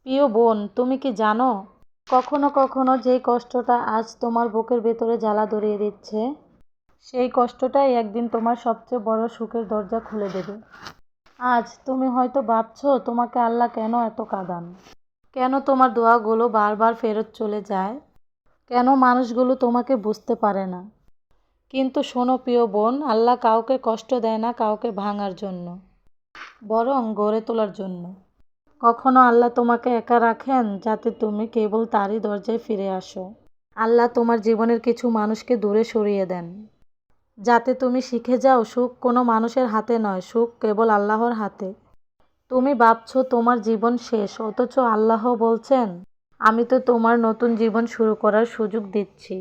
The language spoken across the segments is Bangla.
প্রিয় বোন, তুমি কি জানো, কখনো কখনো যেই কষ্টটা আজ তোমার বুকের ভেতরে জ্বালা ধরিয়ে দিচ্ছে, সেই কষ্টটাই একদিন তোমার সবচেয়ে বড় সুখের দরজা খুলে দেবে। আজ তুমি হয়তো ভাবছো তোমাকে আল্লাহ কেন এত কাঁদান, কেন তোমার দোয়াগুলো বারবার ফেরত চলে যায়, কেন মানুষগুলো তোমাকে বুঝতে পারে না। কিন্তু শোনো প্রিয় বোন, আল্লাহ কাউকে কষ্ট দেয় না কাউকে ভাঙার জন্য, বরং গড়ে তোলার জন্য। কখনো আল্লাহ তোমাকে একা রাখেন যাতে তুমি কেবল তারই দরজায় ফিরে আসো। আল্লাহ তোমার জীবনের কিছু মানুষকে দূরে সরিয়ে দেন, যাতে তুমি শিখে যাও সুখ কোনো মানুষের হাতে নয়, সুখ কেবল আল্লাহর হাতে। তুমি ভাবছো তোমার জীবন শেষ, অথচ আল্লাহ বলছেন, আমি তো তোমার নতুন জীবন শুরু করার সুযোগ দিচ্ছি।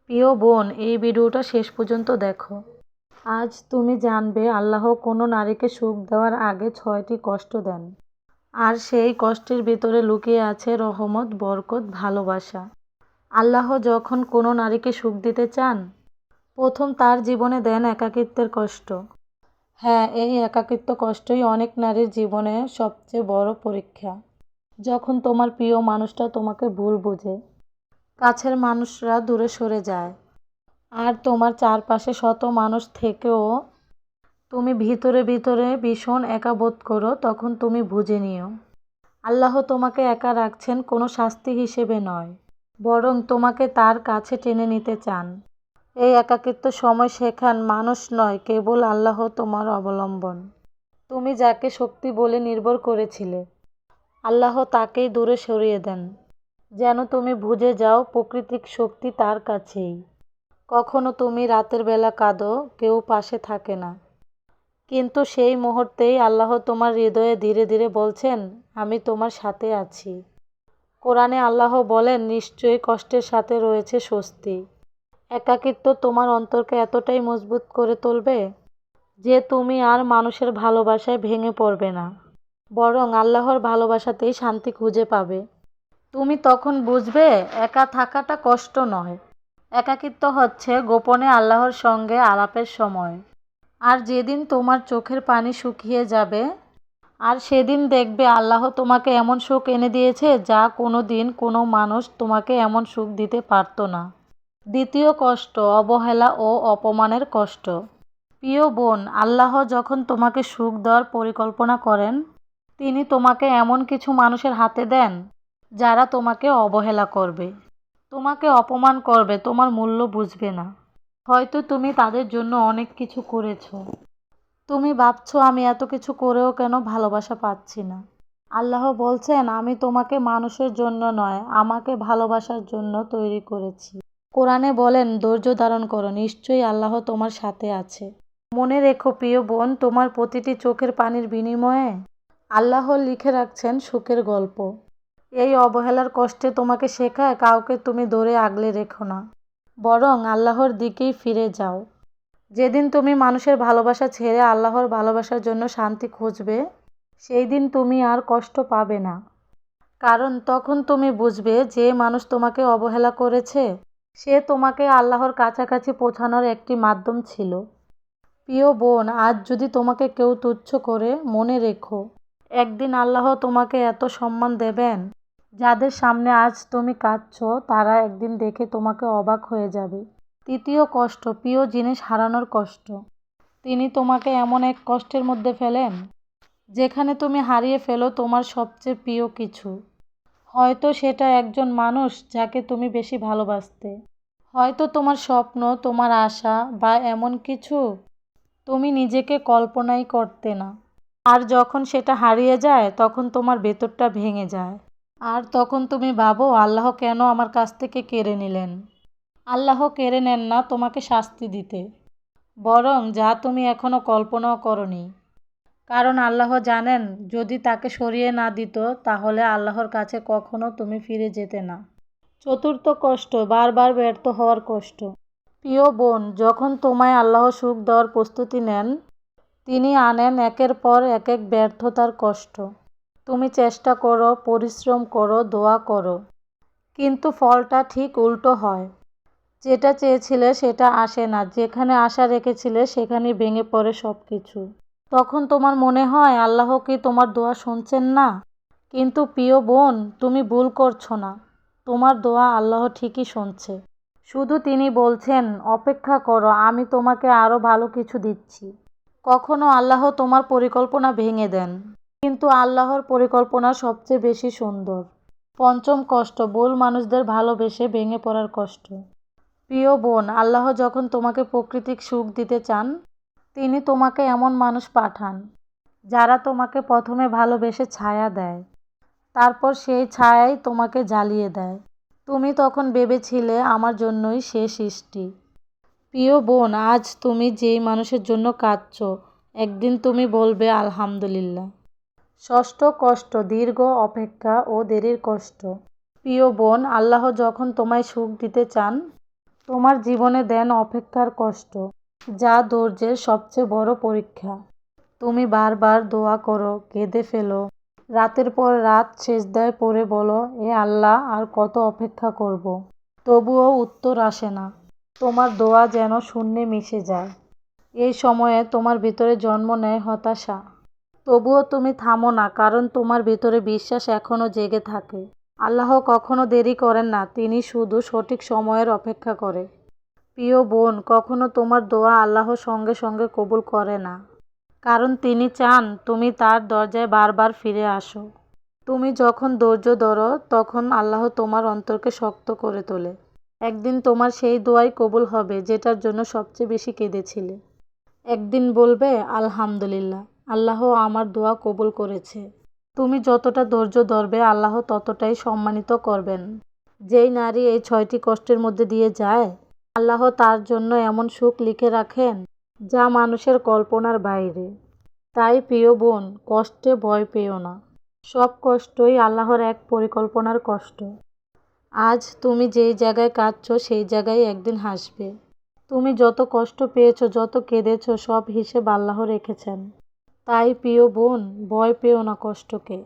প্রিয় বোন, এই ভিডিওটা শেষ পর্যন্ত দেখো। আজ তুমি জানবে আল্লাহ কোনো নারীকে সুখ দেওয়ার আগে 6টি কষ্ট দেন, আর সেই কষ্টের ভিতরে লুকিয়ে আছে রহমত, বরকত, ভালোবাসা। আল্লাহ যখন কোনো নারীকে সুখ দিতে চান, প্রথম তার জীবনে দেন একাকিত্বের কষ্ট। হ্যাঁ, এই একাকিত্ব কষ্টই অনেক নারীর জীবনে সবচেয়ে বড় পরীক্ষা। যখন তোমার প্রিয় মানুষটা তোমাকে ভুল বুঝে, কাছের মানুষরা দূরে সরে যায়, আর তোমার চারপাশে শত মানুষ থেকেও তুমি ভিতরে ভিতরে ভীষণ একা বোধ করো, তখন তুমি বুঝে নিও আল্লাহ তোমাকে একা রাখছেন কোনো শাস্তি হিসেবে নয়, বরং তোমাকে তার কাছে টেনে নিতে চান। এই একাকিত্ব সময় শেখান মানুষ নয়, কেবল আল্লাহ তোমার অবলম্বন। তুমি যাকে শক্তি বলে নির্ভর করেছিলে, আল্লাহ তাকেই দূরে সরিয়ে দেন, যেন তুমি বুঝে যাও প্রাকৃতিক শক্তি তার কাছেই। কখনো তুমি রাতের বেলা কাঁদো, কেউ পাশে থাকে না, কিন্তু সেই মুহূর্তেই আল্লাহ তোমার হৃদয়ে ধীরে ধীরে বলছেন, আমি তোমার সাথে আছি। কোরআনে আল্লাহ বলেন, নিশ্চয়ই কষ্টের সাথে রয়েছে স্বস্তি। একাকিত্ব তোমার অন্তরকে এতটাই মজবুত করে তুলবে যে তুমি আর মানুষের ভালোবাসায় ভেঙে পড়বে না, বরং আল্লাহর ভালোবাসাতেই শান্তি খুঁজে পাবে। তুমি তখন বুঝবে একা থাকাটা কষ্ট নয়, একাকিত্ব হচ্ছে গোপনে আল্লাহর সঙ্গে আলাপের সময়। আর যেদিন তোমার চোখের পানি শুকিয়ে যাবে, আর সেদিন দেখবে আল্লাহ তোমাকে এমন সুখ এনে দিয়েছে যা কোনো দিন কোনো মানুষ তোমাকে এমন সুখ দিতে পারতো না। দ্বিতীয় কষ্ট, অবহেলা ও অপমানের কষ্ট। প্রিয় বোন, আল্লাহ যখন তোমাকে সুখ দেওয়ার পরিকল্পনা করেন, তিনি তোমাকে এমন কিছু মানুষের হাতে দেন যারা তোমাকে অবহেলা করবে, তোমাকে অপমান করবে, তোমার মূল্য বুঝবে না। হয়তো তুমি তাদের জন্য অনেক কিছু করেছো, তুমি ভাবছো আমি এত কিছু করেও কেন ভালোবাসা পাচ্ছি না। আল্লাহ বলছেন, আমি তোমাকে মানুষের জন্য নয়, আমাকে ভালোবাসার জন্য তৈরি করেছি। কোরআনে বলেন, ধৈর্য ধারণ করো, নিশ্চয়ই আল্লাহ তোমার সাথে আছে। মনে রেখো প্রিয় বোন, তোমার প্রতিটি চোখের পানির বিনিময়ে আল্লাহ লিখে রাখছেন সুখের গল্প। এই অবহেলার কষ্টে তোমাকে শেখায়, কাউকে তুমি ধরে আগলে রেখো না, বরং আল্লাহর দিকেই ফিরে যাও। যেদিন তুমি মানুষের ভালোবাসা ছেড়ে আল্লাহর ভালোবাসার জন্য শান্তি খুঁজবে, সেই দিন তুমি আর কষ্ট পাবে না। কারণ তখন তুমি বুঝবে যে মানুষ তোমাকে অবহেলা করেছে, সে তোমাকে আল্লাহর কাছাকাছি পৌঁছানোর একটি মাধ্যম ছিল। প্রিয় বোন, আজ যদি তোমাকে কেউ তুচ্ছ করে, মনে রেখো একদিন আল্লাহ তোমাকে এত সম্মান দেবেন, যাদের সামনে আজ তুমি কাঁদছো তারা একদিন দেখে তোমাকে অবাক হয়ে যাবে। তৃতীয় কষ্ট, প্রিয় জিনিস হারানোর কষ্ট। তিনি তোমাকে এমন এক কষ্টের মধ্যে ফেলেন যেখানে তুমি হারিয়ে ফেলো তোমার সবচেয়ে প্রিয় কিছু। হয়তো সেটা একজন মানুষ যাকে তুমি বেশি ভালোবাসতে, হয়তো তোমার স্বপ্ন, তোমার আশা, বা এমন কিছু তুমি নিজেকে কল্পনাই করতে না। আর যখন সেটা হারিয়ে যায় তখন তোমার ভেতরটা ভেঙে যায়, আর তখন তুমি ভাবো আল্লাহ কেন আমার কাছ থেকে কেড়ে নিলেন। আল্লাহ কেড়ে নেন না তোমাকে শাস্তি দিতে, বরং যা তুমি এখনো কল্পনাও করনি। কারণ আল্লাহ জানেন, যদি তাকে সরিয়ে না দিত তাহলে আল্লাহর কাছে কখনো তুমি ফিরে যেতে না। চতুর্থ কষ্ট, বারবার ব্যর্থ হওয়ার কষ্ট। প্রিয় বোন, যখন তোমায় আল্লাহ সুখ দেওয়ার প্রস্তুতি নেন, তিনি আনেন একের পর এক ব্যর্থতার কষ্ট। তুমি চেষ্টা করো, পরিশ্রম করো, দোয়া করো, কিন্তু ফলটা ঠিক উল্টো হয়। যেটা চেয়েছিলে সেটা আসে না, যেখানে আশা রেখেছিলে সেখানেই ভেঙে পড়ে সব কিছু। তখন তোমার মনে হয় আল্লাহ কি তোমার দোয়া শুনছেন না? কিন্তু প্রিয় বোন, তুমি ভুল করছো না। তোমার দোয়া আল্লাহ ঠিকই শুনছে। শুধু তিনি বলছেন, অপেক্ষা করো, আমি তোমাকে আরও ভালো কিছু দিচ্ছি। কখনো আল্লাহ তোমার পরিকল্পনা ভেঙে দেন, কিন্তু আল্লাহর পরিকল্পনা সবচেয়ে বেশি সুন্দর। পঞ্চম কষ্ট, ভুল মানুষদের ভালোবেসে ভেঙে পড়ার কষ্ট। প্রিয় বোন, আল্লাহ যখন তোমাকে প্রাকৃতিক সুখ দিতে চান, তিনি তোমাকে এমন মানুষ পাঠান যারা তোমাকে প্রথমে ভালোবেসে ছায়া দেয়, তারপর সেই ছায়াই তোমাকে জ্বালিয়ে দেয়। তুমি তখন ভেবেছিলে আমার জন্যই সে সৃষ্টি। প্রিয় বোন, আজ তুমি যেই মানুষের জন্য কাঁদছো, একদিন তুমি বলবে আলহামদুলিল্লাহ। ষষ্ঠ কষ্ট, দীর্ঘ অপেক্ষা ও দেরির কষ্ট। প্রিয় বোন, আল্লাহ যখন তোমায় সুখ দিতে চান, তোমার জীবনে দেন অপেক্ষার কষ্ট, যা ধৈর্যের সবচেয়ে বড় পরীক্ষা। তুমি বারবার দোয়া করো, কেঁদে ফেলো, রাতের পর রাত সেজদায় পড়ে বলো, এ আল্লাহ, আর কত অপেক্ষা করব। তবুও উত্তর আসে না। তোমার দোয়া যেন শূন্যে মিশে যায়। এই সময়ে তোমার ভিতরে জন্ম নেয় হতাশা। তবুও তুমি থামো না, কারণ তোমার ভিতরে বিশ্বাস এখনও জেগে থাকে। আল্লাহ কখনো দেরি করেন না, তিনি শুধু সঠিক সময়ের অপেক্ষা করে। প্রিয় বোন, কখনো তোমার দোয়া আল্লাহ সঙ্গে সঙ্গে কবুল করে না, কারণ তিনি চান তুমি তার দরজায় বারবার ফিরে আসো। তুমি যখন ধৈর্য ধরো, তখন আল্লাহ তোমার অন্তরকে শক্ত করে তোলে। একদিন তোমার সেই দোয়াই কবুল হবে যেটার জন্য সবচেয়ে বেশি কেঁদেছিলে। একদিন বলবে, আলহামদুলিল্লাহ, আল্লাহ আমার দোয়া কবুল করেছে। তুমি যতটা ধৈর্য ধরবে, আল্লাহ ততটাই সম্মানিত করবেন। যেই নারী এই 6টি কষ্টের মধ্যে দিয়ে যায়, আল্লাহ তার জন্য এমন সুখ লিখে রাখেন যা মানুষের কল্পনার বাইরে। তাই প্রিয় বোন, কষ্টে ভয় পেও না। সব কষ্টই আল্লাহর এক পরিকল্পনার কষ্ট। আজ তুমি যেই জায়গায় কাঁদছো, সেই জায়গায় একদিন হাসবে। তুমি যত কষ্ট পেয়েছো, যত কেঁদেছো, সব হিসেব আল্লাহ রেখেছেন। তাই প্রিয় বোন, ভয় পেও না কষ্টকে।